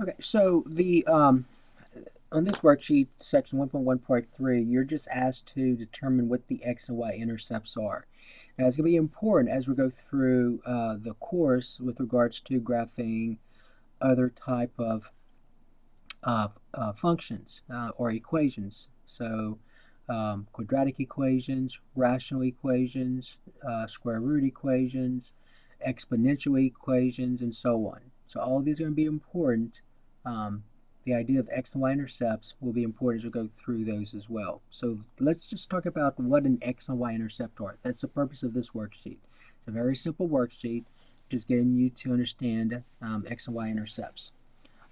Okay, so the on this worksheet, section 1.1, part 3, you're just asked to determine what the x and y intercepts are. Now, it's going to be important as we go through the course with regards to graphing other type of functions or equations. So, quadratic equations, rational equations, square root equations, exponential equations, and so on. So all of these are going to be important. Um, the idea of x and y intercepts will be important as we go through those as well. So let's just talk about what an x and y intercept are. That's the purpose of this worksheet. It's a very simple worksheet, just getting you to understand x and y intercepts.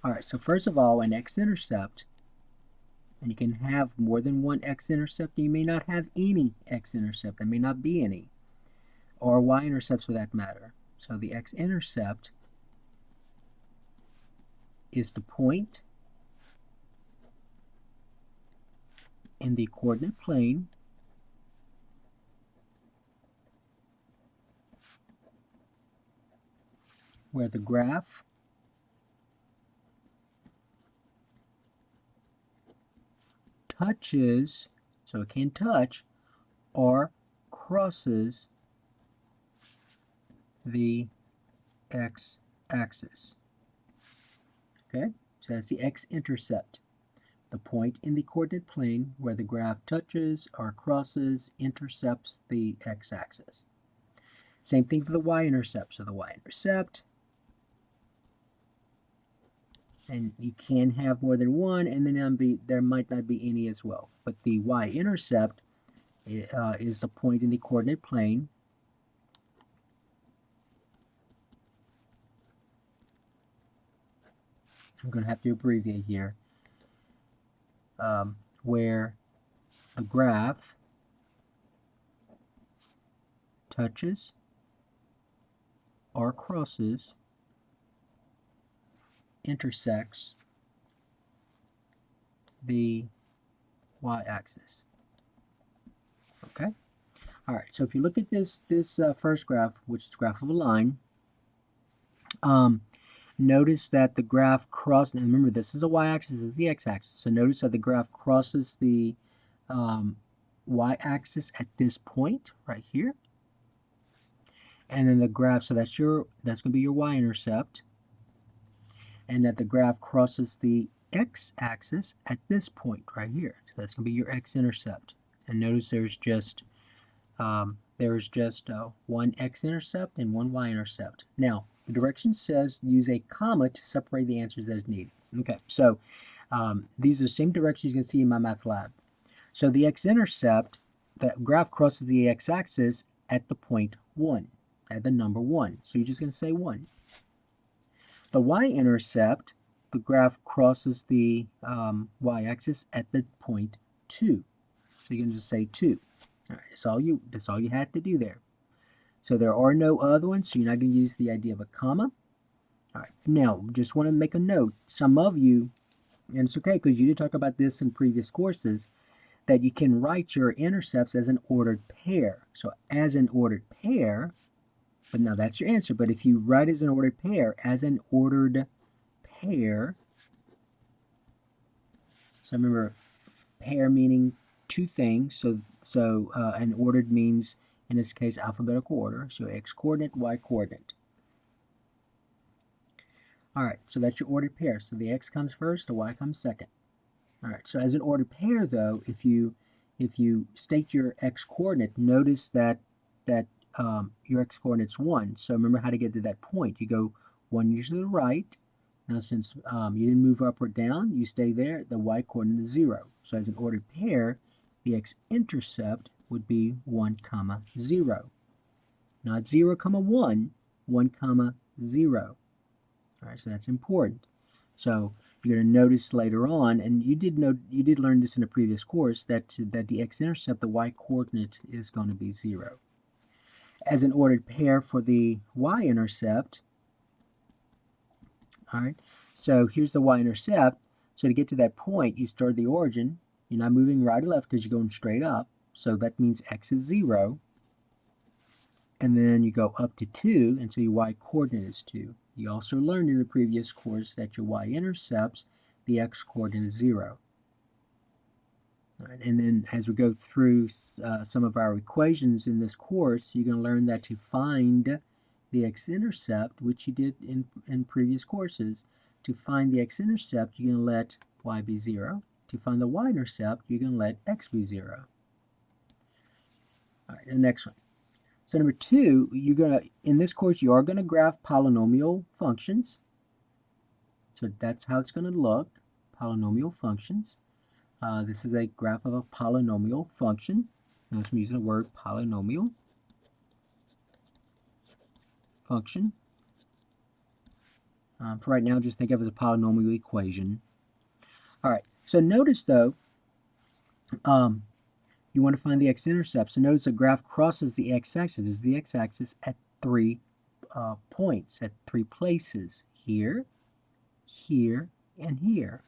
All right, so first of all, an x-intercept, and you can have more than one x-intercept, and you may not have any x-intercept. There may not be any, or y-intercepts for that matter. So the x-intercept is the point in the coordinate plane where the graph touches, so it can touch, or crosses the x-axis. Okay, so that's the x-intercept, the point in the coordinate plane where the graph touches or crosses, intercepts the x-axis. Same thing for the y-intercept. So the y-intercept, and you can have more than one, and then there might not be any as well. But the y-intercept is the point in the coordinate plane I'm going to have to abbreviate here, where the graph touches or crosses, intersects the y-axis. Okay. All right. So if you look at this first graph, which is the graph of a line, notice that the graph crosses. And remember, this is the y-axis, this is the x-axis. So notice that the graph crosses the y-axis at this point right here, and then the graph. So that's going to be your y-intercept, and that the graph crosses the x-axis at this point right here. So that's going to be your x-intercept. And notice there's just one x-intercept and one y-intercept. Now, the direction says use a comma to separate the answers as needed. Okay, so these are the same directions you can see in my math lab. So the x-intercept, the graph crosses the x-axis at the point 1, at the number 1. So you're just going to say 1. The y-intercept, the graph crosses the y-axis at the point 2. So you can just say 2. All right, that's all you had to do there. So there are no other ones, so you're not going to use the idea of a comma. All right, now just want to make a note. Some of you, and it's okay because you did talk about this in previous courses, that you can write your intercepts as an ordered pair. So as an ordered pair, but now that's your answer. But if you write as an ordered pair, so remember, pair meaning two things. So an ordered means, in this case, alphabetical order. So x coordinate, y coordinate. All right, so that's your ordered pair. So the x comes first, the y comes second. All right, so as an ordered pair, though, if you state your x coordinate, notice that your x coordinate's 1. So remember how to get to that point. You go 1 usually to the right. Now, since you didn't move up or down, you stay there. The y coordinate is 0. So as an ordered pair, the x-intercept would be 1, 0. Not 0, 1, 1, 0. All right, so that's important. So you're going to notice later on, and you did learn this in a previous course, that the x-intercept, the y-coordinate, is going to be 0. As an ordered pair for the y-intercept, all right, so here's the y-intercept. So to get to that point, you start the origin. You're not moving right or left because you're going straight up. So that means x is 0. And then you go up to 2, and so your y-coordinate is 2. You also learned in the previous course that your y-intercepts, the x-coordinate is 0. All right, and then as we go through some of our equations in this course, you're going to learn that to find the x-intercept, which you did in previous courses, to find the x-intercept, you're going to let y be 0. To find the y-intercept, you're going to let x be 0. All right, the next one. So number 2, in this course, you are going to graph polynomial functions. So that's how it's going to look, polynomial functions. This is a graph of a polynomial function. Notice I'm using the word polynomial function. For right now, just think of it as a polynomial equation. All right, so notice though, you want to find the x-intercept. So notice the graph crosses the x-axis. This is the x-axis at 3 points, at 3 places. Here, here, and here.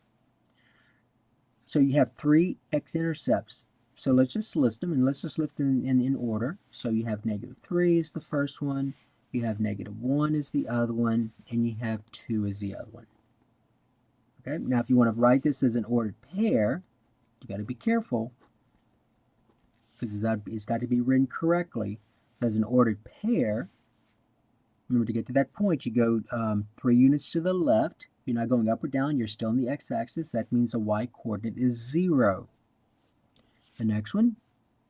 So you have 3 x-intercepts. So let's just list them, and let's just list them in order. So you have -3 is the first one, you have -1 is the other one, and you have 2 is the other one. Okay, now if you want to write this as an ordered pair, you got to be careful, because it's got to be written correctly. As an ordered pair, remember to get to that point, you go 3 units to the left. You're not going up or down, you're still on the x-axis. That means the y-coordinate is 0. The next one,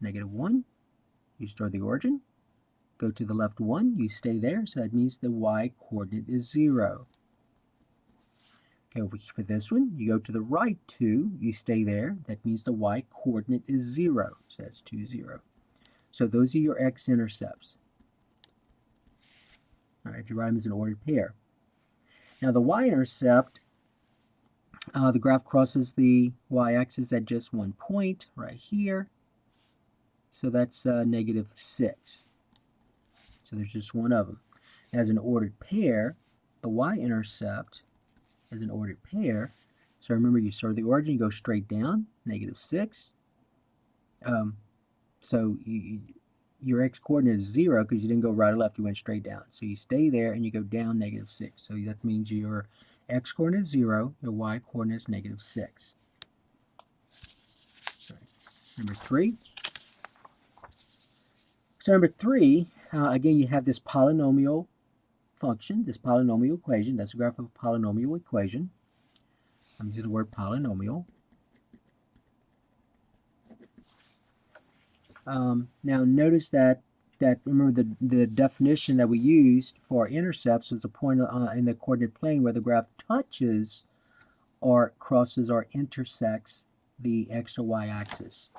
-1, you start the origin. Go to the left 1, you stay there, so that means the y-coordinate is 0. Okay, over for this one, you go to the right 2, you stay there, that means the y-coordinate is 0, so that's 2, 0. So those are your x-intercepts. All right, if you write them as an ordered pair. Now the y-intercept, the graph crosses the y-axis at just one point, right here. So that's -6. So there's just one of them. As an ordered pair, the y-intercept as an ordered pair, so remember you start the origin, you go straight down, -6. So your x-coordinate is 0 because you didn't go right or left, you went straight down. So you stay there and you go down -6. So that means your x-coordinate is 0, your y-coordinate is -6. Right. Number 3. So number 3, again, you have this polynomial function, this polynomial equation. That's a graph of a polynomial equation. I'm using the word polynomial. Now notice that remember the definition that we used for intercepts was a point in the coordinate plane where the graph touches or crosses or intersects the x or y axis.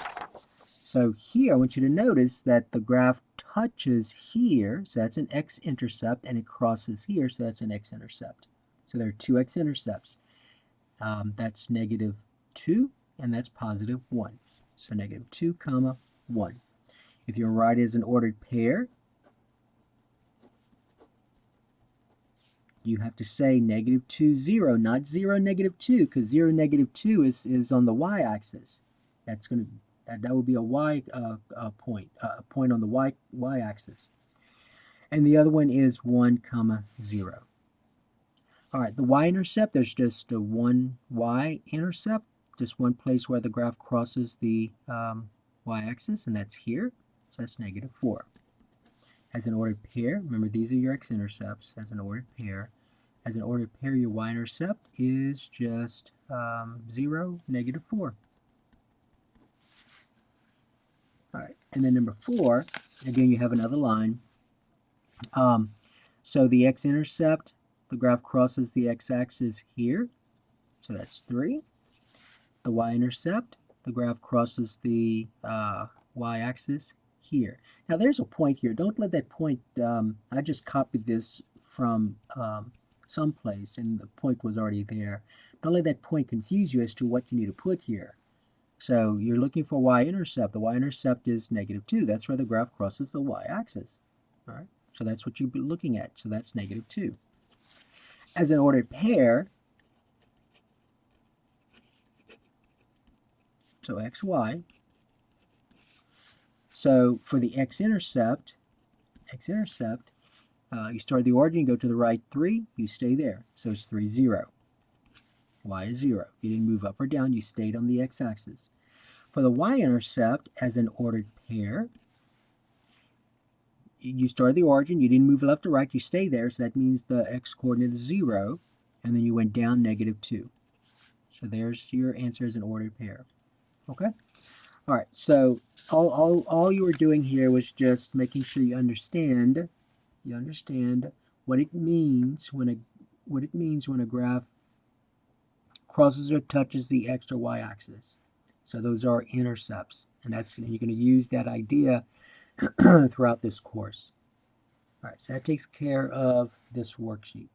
So here I want you to notice that the graph touches here, so that's an x-intercept, and it crosses here, so that's an x-intercept. So there are 2 x-intercepts. That's -2 and that's +1. So -2, 1. If you write it as an ordered pair, you have to say -2, 0, not 0, -2, because 0, -2 is on the y-axis. That's going to that would be a y point, a point on the y-axis. And the other one is 1, 0. All right, the y-intercept, there's just a one y-intercept, just one place where the graph crosses the y-axis, and that's here. So that's -4. As an ordered pair, remember these are your x-intercepts. As an ordered pair, your y-intercept is just 0, -4. All right, and then number 4, again, you have another line. So the x-intercept, the graph crosses the x-axis here, so that's 3. The y-intercept, the graph crosses the y-axis here. Now there's a point here. Don't let that point, I just copied this from someplace and the point was already there. Don't let that point confuse you as to what you need to put here. So you're looking for y-intercept. The y-intercept is -2. That's where the graph crosses the y-axis. All right, so that's what you'll be looking at. So that's -2. As an ordered pair, so x, y. So for the x-intercept, You start at the origin, you go to the right 3, you stay there. So it's 3, 0. Y is 0. You didn't move up or down, you stayed on the x-axis. For the y-intercept as an ordered pair, you start at the origin, you didn't move left or right, you stay there, so that means the x-coordinate is 0, and then you went down -2. So there's your answer as an ordered pair. Okay? All right, so all you were doing here was just making sure you understand what it means when a graph crosses or touches the x or y axis. So those are intercepts, and you're going to use that idea throughout this course. All right, so that takes care of this worksheet.